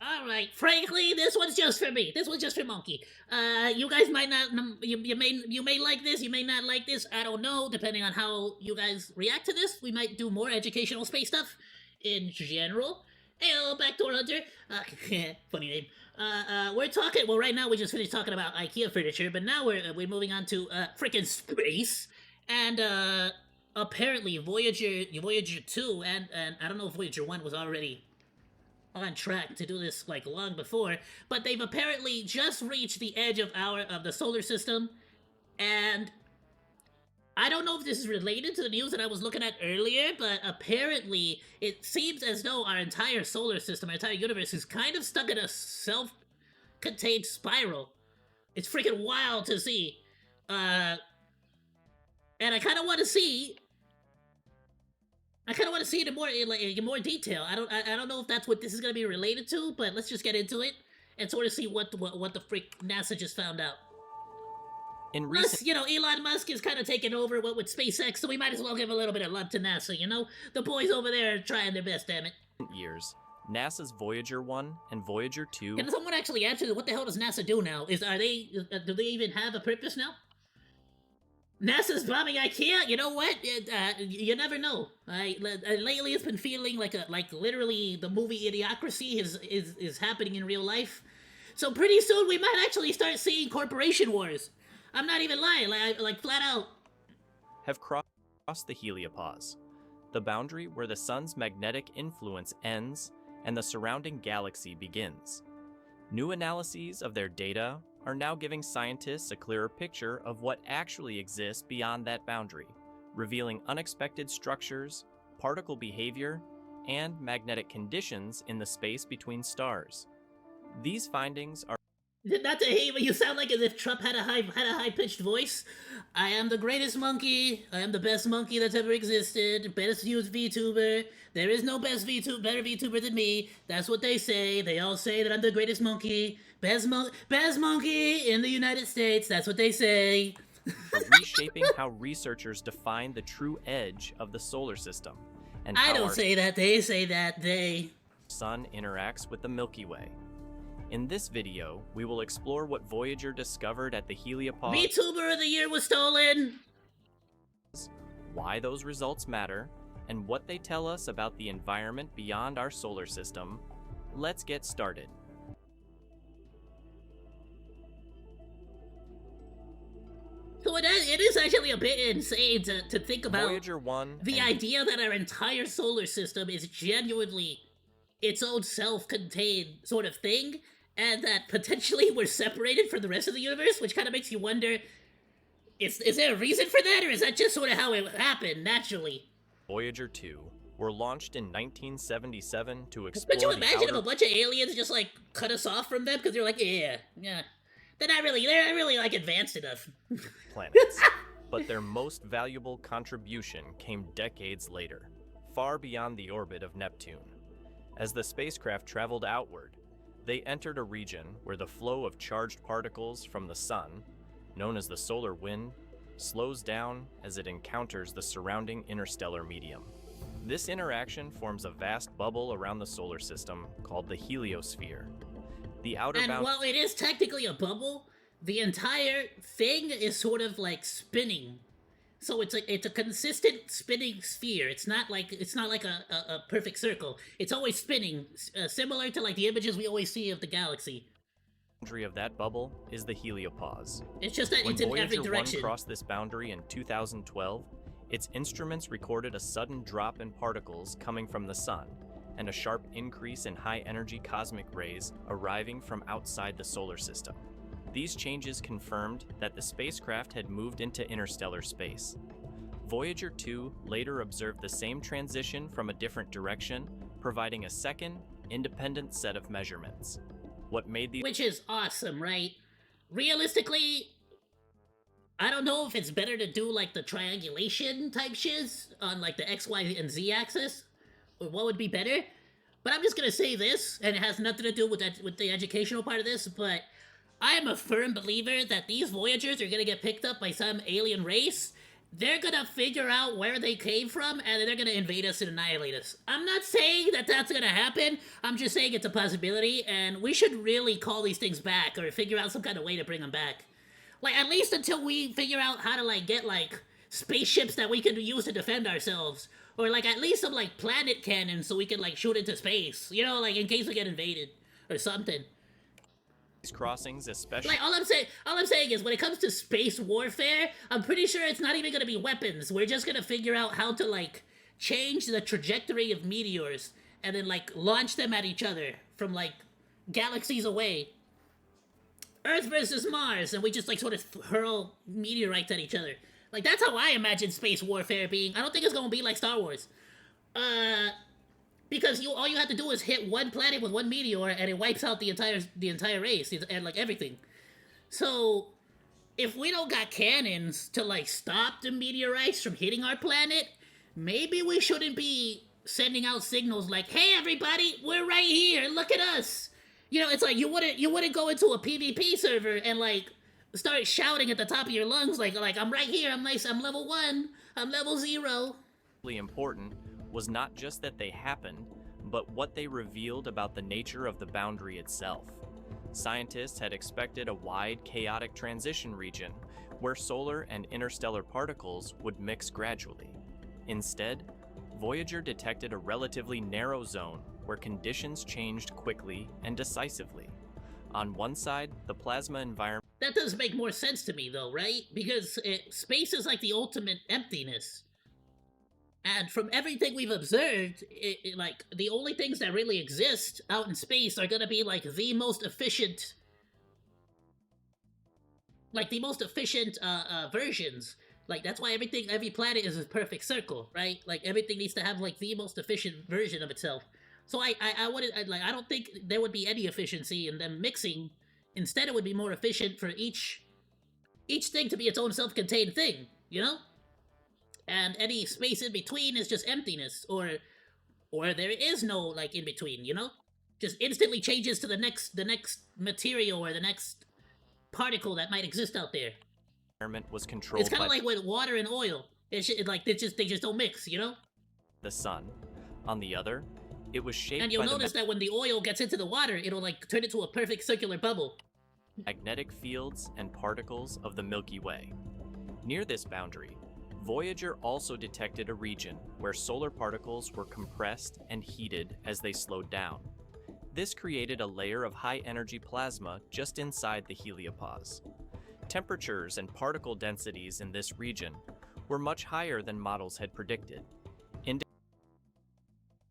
Alright, frankly, this one's just for me. This one's just for Monkey. You guys might not, you may like this, you may not like this, I don't know, depending on how you guys react to this. We might do more educational space stuff in general. Heyo, Backdoor Hunter. Funny name. We're talking, well, right now we just finished talking about IKEA furniture, but now we're moving on to, freaking space. And, apparently Voyager 2 and I don't know if Voyager 1 was already on track to do this like long before, but they've apparently just reached the edge of the solar system, and I don't know if this is related to the news that I was looking at earlier, but apparently it seems as though our entire solar system, our entire universe, is kind of stuck in a self-contained spiral. It's freaking wild to see. And I kind of want to see it in more detail. I don't know if that's what this is gonna be related to, but let's just get into it and sort of see what the freak NASA just found out. Plus, you know, Elon Musk is kind of taking over with SpaceX, so we might as well give a little bit of love to NASA. You know, the boys over there are trying their best. Damn it. Years, NASA's Voyager 1 and Voyager 2. Can someone actually answer what the hell does NASA do now? Do they even have a purpose now? NASA's bombing IKEA? You know what? You never know. Lately it's been feeling like literally the movie Idiocracy is happening in real life. So pretty soon we might actually start seeing corporation wars. I'm not even lying, like flat out. Have crossed the heliopause, the boundary where the sun's magnetic influence ends and the surrounding galaxy begins. New analyses of their data are now giving scientists a clearer picture of what actually exists beyond that boundary, revealing unexpected structures, particle behavior, and magnetic conditions in the space between stars. These findings are not to hate, but you sound like as if Trump had a high-pitched voice. I am the greatest monkey. I am the best monkey that's ever existed. Best used VTuber. There is no better VTuber than me. That's what they say. They all say that I'm the greatest monkey. Best monkey in the United States. That's what they say. reshaping how researchers define the true edge of the solar system. And I don't say that. They say that. They. Sun interacts with the Milky Way. In this video, we will explore what Voyager discovered at the heliopause, VTuber of the year was stolen, why those results matter, and what they tell us about the environment beyond our solar system. Let's get started. So it is actually a bit insane to think about Voyager 1 the idea that our entire solar system is genuinely its own self-contained sort of thing, and that potentially we're separated from the rest of the universe, which kind of makes you wonder, is there a reason for that, or is that just sort of how it happened, naturally? Voyager 2 were launched in 1977 to explore Could you imagine if a bunch of aliens just, like, cut us off from them, because they're like, yeah, they're not really, like, advanced enough. Planets. But their most valuable contribution came decades later, far beyond the orbit of Neptune. As the spacecraft traveled outward, they entered a region where the flow of charged particles from the sun, known as the solar wind, slows down as it encounters the surrounding interstellar medium. This interaction forms a vast bubble around the solar system called the heliosphere. The outer And while it is technically a bubble, the entire thing is sort of like spinning. So it's a consistent spinning sphere. It's not like a perfect circle. It's always spinning, similar to like the images we always see of the galaxy. The boundary of that bubble is the heliopause. It's just that when it's in Voyager every direction. 1 crossed this boundary in 2012, its instruments recorded a sudden drop in particles coming from the sun, and a sharp increase in high-energy cosmic rays arriving from outside the solar system. These changes confirmed that the spacecraft had moved into interstellar space. Voyager 2 later observed the same transition from a different direction, providing a second, independent set of measurements. What made these— Which is awesome, right? Realistically, I don't know if it's better to do like the triangulation type shiz on like the X, Y, and Z axis, or what would be better. But I'm just gonna say this, and it has nothing to do with the educational part of this, but I am a firm believer that these Voyagers are gonna get picked up by some alien race, they're gonna figure out where they came from, and then they're gonna invade us and annihilate us. I'm not saying that that's gonna happen. I'm just saying it's a possibility, and we should really call these things back or figure out some kind of way to bring them back. Like, at least until we figure out how to, like, get, like, spaceships that we can use to defend ourselves. Or, like, at least some, like, planet cannons so we can, like, shoot into space. You know, like, in case we get invaded. Or something. These crossings, especially... Like, all I'm saying is, when it comes to space warfare, I'm pretty sure it's not even gonna be weapons. We're just gonna figure out how to, like, change the trajectory of meteors and then, like, launch them at each other from, like, galaxies away. Earth versus Mars, and we just, like, sort of hurl meteorites at each other. Like, that's how I imagine space warfare being. I don't think it's gonna be like Star Wars. Because all you have to do is hit one planet with one meteor, and it wipes out the entire race, and, like, everything. So, if we don't got cannons to, like, stop the meteorites from hitting our planet, maybe we shouldn't be sending out signals like, "Hey, everybody, we're right here, look at us!" You know, it's like, you wouldn't go into a PvP server and, like, start shouting at the top of your lungs like, "I'm right here, I'm nice, I'm level 1, I'm level 0. important was not just that they happened, but what they revealed about the nature of the boundary itself. Scientists had expected a wide, chaotic transition region where solar and interstellar particles would mix gradually. Instead, Voyager detected a relatively narrow zone where conditions changed quickly and decisively. On one side, the plasma environment... That does make more sense to me, though, right? Because space is like the ultimate emptiness. And from everything we've observed, like, the only things that really exist out in space are gonna be, like, the most efficient... Like, the most efficient, versions. Like, that's why every planet is a perfect circle, right? Like, everything needs to have, like, the most efficient version of itself. So I don't think there would be any efficiency in them mixing. Instead, it would be more efficient for each thing to be its own self-contained thing, you know? And any space in between is just emptiness, or there is no, like, in between, you know? Just instantly changes to the next material or the next particle that might exist out there. Environment was controlled. It's kind of like with water and oil. They just don't mix, you know? The sun. On the other, it was shaped and you'll by notice that when the oil gets into the water, it'll, like, turn into a perfect circular bubble. Magnetic fields and particles of the Milky Way. Near this boundary, Voyager also detected a region where solar particles were compressed and heated as they slowed down. This created a layer of high-energy plasma just inside the heliopause. Temperatures and particle densities in this region were much higher than models had predicted.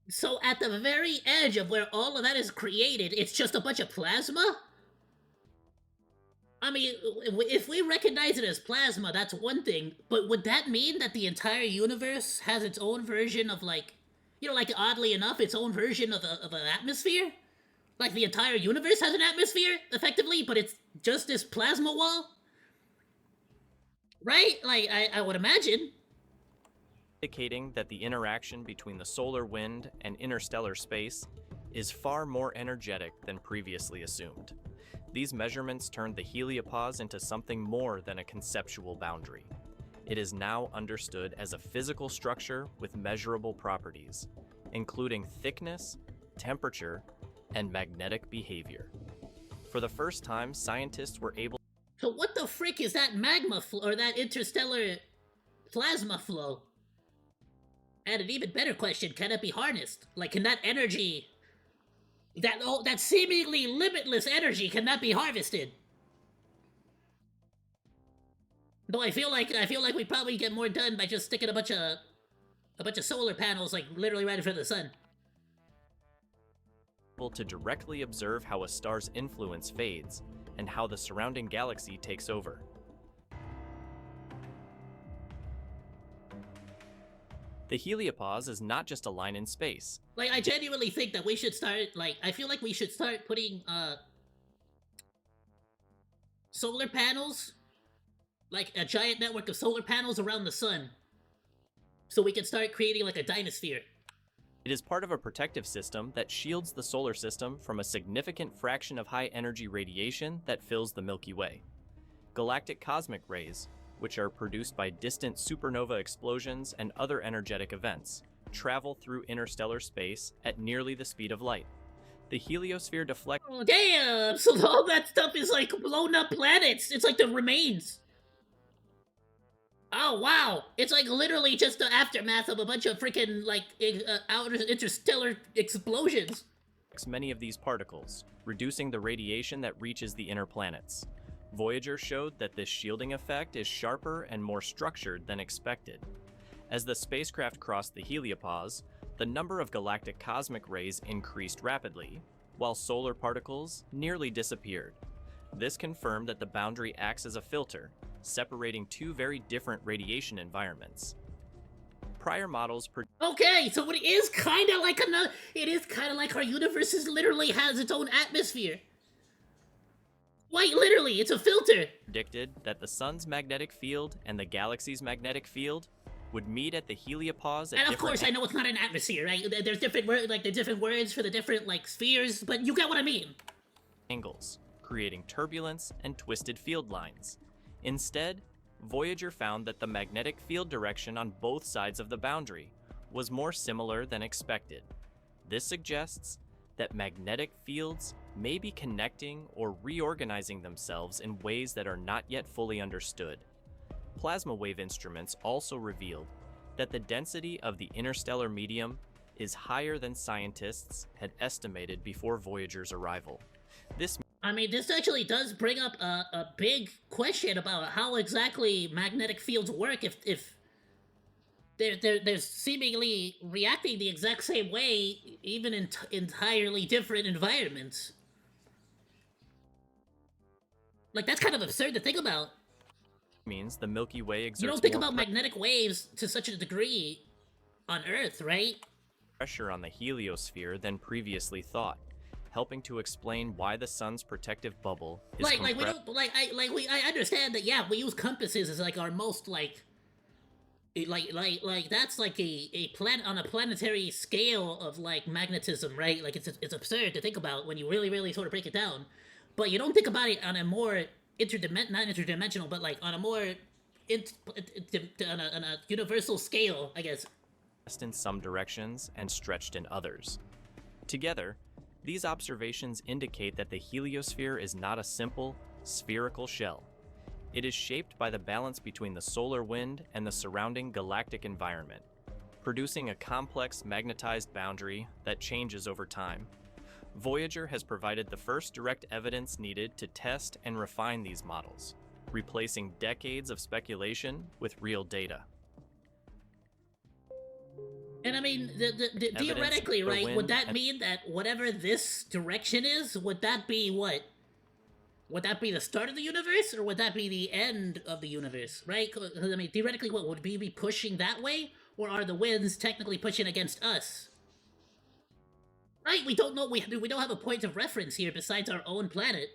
So at the very edge of where all of that is created, it's just a bunch of plasma? I mean, if we recognize it as plasma, that's one thing, but would that mean that the entire universe has its own version of, like, you know, like, oddly enough, its own version of an atmosphere? Like, the entire universe has an atmosphere, effectively, but it's just this plasma wall? Right? Like, I would imagine. Indicating that the interaction between the solar wind and interstellar space is far more energetic than previously assumed. These measurements turned the heliopause into something more than a conceptual boundary. It is now understood as a physical structure with measurable properties, including thickness, temperature, and magnetic behavior. For the first time, scientists were able... So what the frick is that magma flow, or that interstellar plasma flow? And an even better question, can it be harnessed? Like, can that energy, that seemingly limitless energy, can that be harvested? Though I feel like we probably get more done by just sticking a bunch of solar panels, like, literally right in front of the sun. To directly observe how a star's influence fades and how the surrounding galaxy takes over. The heliopause is not just a line in space. Like, I genuinely think that we should start, like, I feel like we should start putting, solar panels, like a giant network of solar panels around the sun, so we can start creating, like, a dinosphere. It is part of a protective system that shields the solar system from a significant fraction of high-energy radiation that fills the Milky Way. Galactic cosmic rays, which are produced by distant supernova explosions and other energetic events, travel through interstellar space at nearly the speed of light. The heliosphere deflects. Oh, damn! So all that stuff is like blown up planets. It's like the remains. Oh wow! It's like literally just the aftermath of a bunch of freaking like outer interstellar explosions. Many of these particles, reducing the radiation that reaches the inner planets. Voyager showed that this shielding effect is sharper and more structured than expected. As the spacecraft crossed the heliopause, the number of galactic cosmic rays increased rapidly, while solar particles nearly disappeared. This confirmed that the boundary acts as a filter, separating two very different radiation environments. Prior models Okay, so it is kind of like another. It is kind of like our universe literally has its own atmosphere. Quite literally, it's a filter. predicted that the sun's magnetic field and the galaxy's magnetic field would meet at the heliopause at And of different course, I know it's not an atmosphere, right? There's different there's different words for the different like spheres, but you get what I mean. angles, creating turbulence and twisted field lines. Instead, Voyager found that the magnetic field direction on both sides of the boundary was more similar than expected. This suggests that magnetic fields may be connecting or reorganizing themselves in ways that are not yet fully understood. Plasma wave instruments also revealed that the density of the interstellar medium is higher than scientists had estimated before Voyager's arrival. This I mean, this actually does bring up a big question about how exactly magnetic fields work if they're seemingly reacting the exact same way, even in entirely different environments. Like, that's kind of absurd to think about. means the Milky Way exerts You don't think more about magnetic waves to such a degree on Earth, right? pressure on the heliosphere than previously thought, helping to explain why the sun's protective bubble is Like we compressed. don't I understand that, yeah, we use compasses as like our most like that's like a planet on a planetary scale of like magnetism, right? Like it's absurd to think about when you really sort of break it down, but you don't think about it on a more not interdimensional, but like on a more on a universal scale, I guess. in some directions and stretched in others. Together, these observations indicate that the heliosphere is not a simple, spherical shell. It is shaped by the balance between the solar wind and the surrounding galactic environment, producing a complex magnetized boundary that changes over time. Voyager has provided the first direct evidence needed to test and refine these models, replacing decades of speculation with real data. And I mean, theoretically, the right, would wind, that and- mean that whatever this direction is, would that be what? Would that be the start of the universe, or would that be the end of the universe, right? 'Cause, I mean, theoretically, what, would we be pushing that way? Or are the winds technically pushing against us? Right, we don't know, we don't have a point of reference here besides our own planet.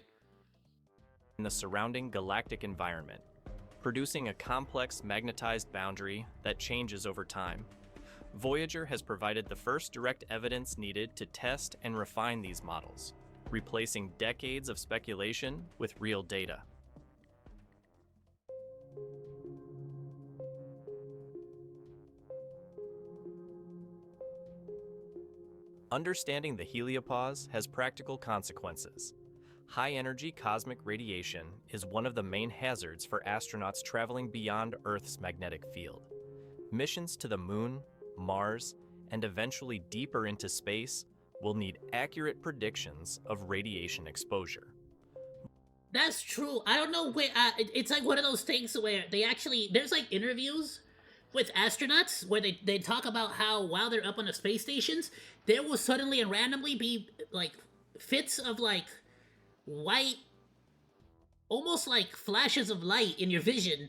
In the surrounding galactic environment, producing a complex magnetized boundary that changes over time. Voyager has provided the first direct evidence needed to test and refine these models, replacing decades of speculation with real data. Understanding the heliopause has practical consequences. High-energy cosmic radiation is one of the main hazards for astronauts traveling beyond Earth's magnetic field. Missions to the Moon, Mars, and eventually deeper into space will need accurate predictions of radiation exposure. That's true. I don't know where. It's like one of those things where they actually there's like interviews with astronauts where they talk about how while they're up on the space stations, there will suddenly and randomly be like fits of like white, almost like flashes of light in your vision.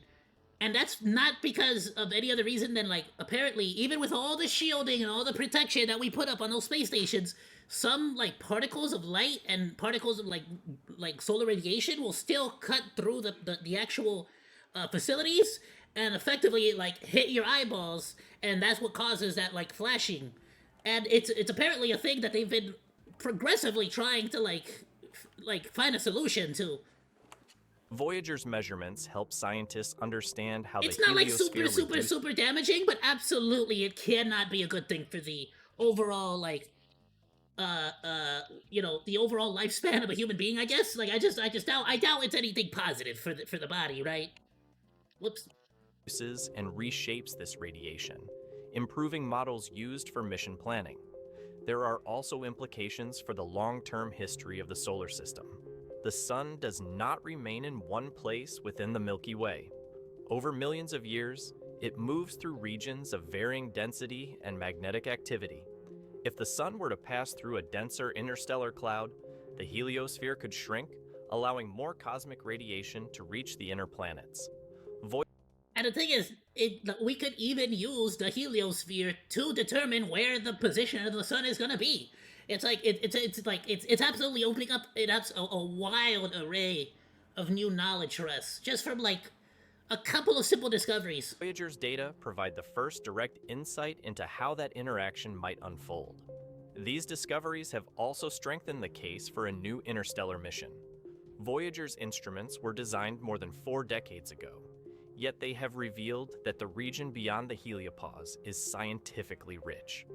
And that's not because of any other reason than, like, apparently, even with all the shielding and all the protection that we put up on those space stations, some, like, particles of light and particles of, like solar radiation will still cut through the actual facilities and effectively, like, hit your eyeballs, and that's what causes that, like, flashing. And it's apparently a thing that they've been progressively trying to, like find a solution to. Voyager's measurements help scientists understand how It's the not like heliosphere reduced- super damaging, but absolutely it cannot be a good thing for the overall, like, you know, the overall lifespan of a human being, I guess. Like, I doubt it's anything positive for the body, right? Whoops. Uses and reshapes this radiation, improving models used for mission planning. There are also implications for the long-term history of the solar system. The sun does not remain in one place within the Milky Way. Over millions of years, it moves through regions of varying density and magnetic activity. If the sun were to pass through a denser interstellar cloud, the heliosphere could shrink, allowing more cosmic radiation to reach the inner planets. And the thing is, we could even use the heliosphere to determine where the position of the sun is gonna be. It's like it's absolutely opening up a wild array of new knowledge for us just from like a couple of simple discoveries. Voyager's data provide the first direct insight into how that interaction might unfold. These discoveries have also strengthened the case for a new interstellar mission. Voyager's instruments were designed more than 4 decades ago, yet they have revealed that the region beyond the heliopause is scientifically rich.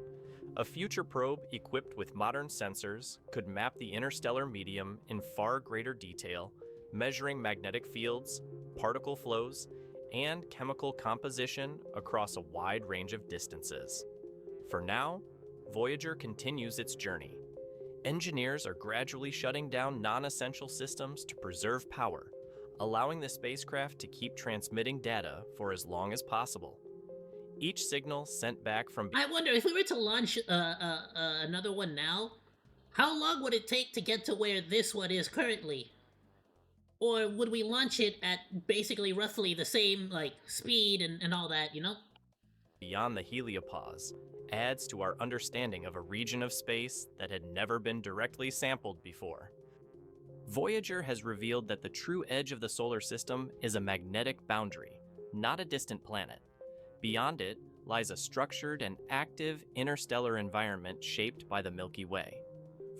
A future probe equipped with modern sensors could map the interstellar medium in far greater detail, measuring magnetic fields, particle flows, and chemical composition across a wide range of distances. For now, Voyager continues its journey. Engineers are gradually shutting down non-essential systems to preserve power, allowing the spacecraft to keep transmitting data for as long as possible. Each signal sent back from... I wonder, if we were to launch another one now, how long would it take to get to where this one is currently? Or would we launch it at basically roughly the same, like, speed and all that, you know? Beyond the heliopause adds to our understanding of a region of space that had never been directly sampled before. Voyager has revealed that the true edge of the solar system is a magnetic boundary, not a distant planet. Beyond it lies a structured and active interstellar environment shaped by the Milky Way.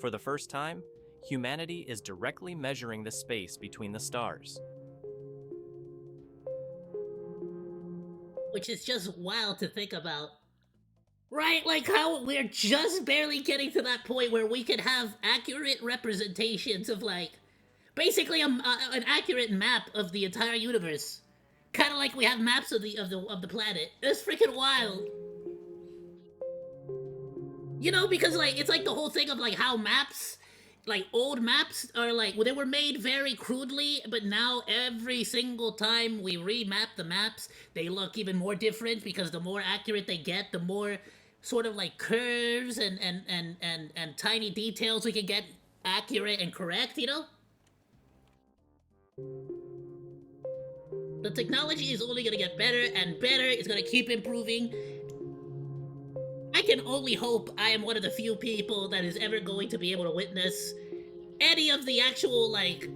For the first time, humanity is directly measuring the space between the stars. Which is just wild to think about. Right, like how we're just barely getting to that point where we can have accurate representations of, like, basically an accurate map of the entire universe. Kind of like we have maps of the planet. It's freaking wild. You know, because like it's like the whole thing of like how maps, like old maps are like, well, they were made very crudely, but now every single time we remap the maps, they look even more different because the more accurate they get, the more sort of like curves and tiny details we can get accurate and correct, you know? The technology is only gonna get better and better. It's gonna keep improving. I can only hope I am one of the few people that is ever going to be able to witness any of the actual, like,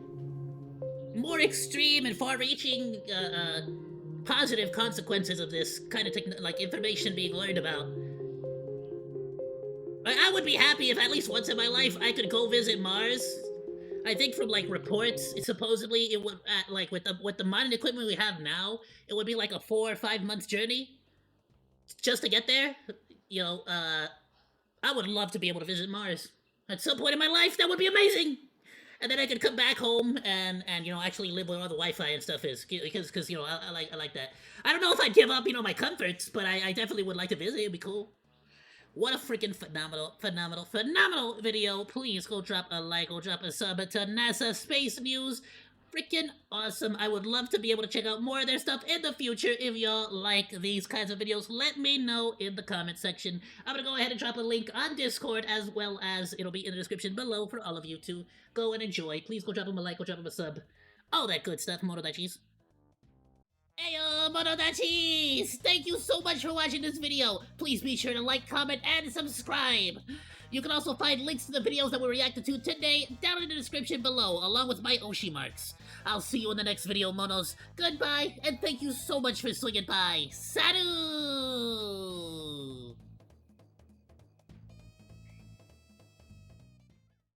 more extreme and far-reaching, positive consequences of this kind of information being learned about. I would be happy if at least once in my life I could go visit Mars. I think from like reports, supposedly it would like with the modern equipment we have now, it would be like a 4 or 5 month journey just to get there. You know, I would love to be able to visit Mars at some point in my life. That would be amazing. And then I could come back home and you know actually live where all the Wi-Fi and stuff is because you know I like that. I don't know if I'd give up my comforts, but I definitely would like to visit. It'd be cool. What a freaking phenomenal video. Please go drop a like, go drop a sub to NASA Space News. Freaking awesome. I would love to be able to check out more of their stuff in the future. If y'all like these kinds of videos, let me know in the comment section. I'm gonna go ahead and drop a link on Discord, as well as it'll be in the description below for all of you to go and enjoy. Please go drop them a like, go drop them a sub. All that good stuff, Morodachis. Ayoo, Morodachis! Thank you so much for watching this video. Please be sure to like, comment, and subscribe. You can also find links to the videos that we reacted to today down in the description below, along with my Oshi marks. I'll see you in the next video, Monos. Goodbye, and thank you so much for swinging by. Salut!